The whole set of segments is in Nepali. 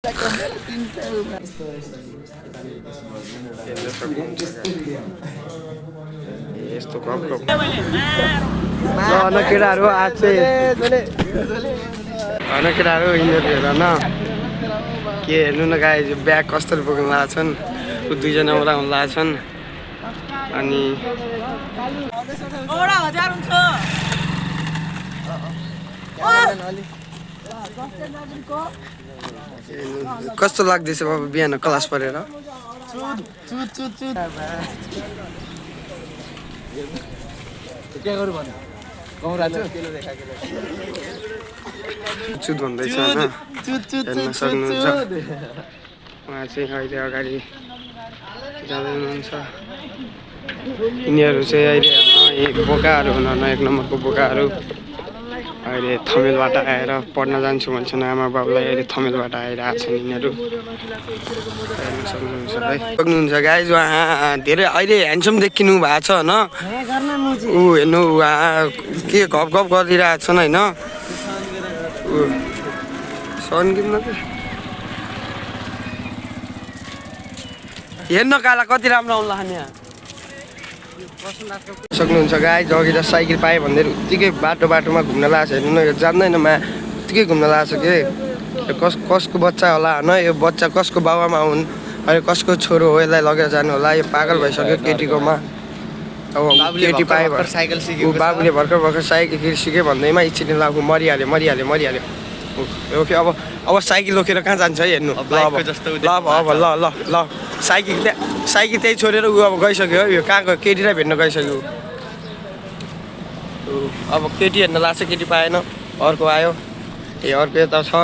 यस्तो गफ गफ ल केटाहरू आज होइन केटाहरू यिनीहरू हेर न के हेर्नु न गाई ब्याग कस्तरी बोक्नु लगाएको छन् दुईजना उडाउनु लगाएको छन् अनि कस्तो लाग्दैछ बाबु बिहान क्लास पढेर चुत भन्दैछ होइन हेर्न सक्नुहुन्छ उहाँ चाहिँ अहिले अगाडि जाँदै हुनुहुन्छ यिनीहरू चाहिँ अहिले बोकाहरू हुन 1 नम्बरको बोकाहरू अहिले थमेलबाट आएर पढ्न जान्छु भन्छन् आमा बाबुलाई अहिले थमेलबाट आइरहेको छन् यिनीहरू हेर्न सक्नुहुन्छ है सक्नुहुन्छ गाइज उहाँ धेरै अहिले ह्यान्डसम देखिनु भएको छ होइन ऊ हेर्नु उहाँ के गफ गफ गरिरहेको छन् होइन ऊ सन्किन्न त हेर्न काला कति राम्रो आउला खाने यहाँ सक्नुहुन्छ गाइज अघि त साइकल पाएँ भन्दै उत्तिकै बाटोमा घुम्न लाग्छ हेर्नु न यो जान्दैन मा उत्तिकै घुम्न लाग्छ के कसको बच्चा होला होइन यो बच्चा कसको बाबामा हुन् अहिले कसको छोरो हो यसलाई लगेर जानु होला यो पागल भइसक्यो केटीकोमा अब केटी पाएँ साइकल सिक्यो बाबुले भर्खर साइकल सिक्यो भन्दैमा इच्छिने लाग्यो मरिहाल्यो ओके अब साइकल लोकेर कहाँ जान्छ है हेर्नु ल साइकल त्यही छोडेर ऊ अब गइसक्यो यो कहाँ गयो केटीलाई भेट्न गइसक्यो अब केटी हेर्न लाग्छ केटी पाएन अर्को आयो अर्को यता छ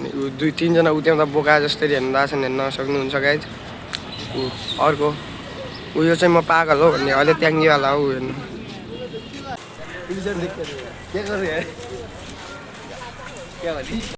अनि 2-3 जना उद्याउँदा बोका जस्तै हेर्न लाग्छन् हेर्न सक्नुहुन्छ गाइज अर्को उयो चाहिँ म पागल हो भन्ने अहिले ट्याङ्गीवाला हो हेर्नु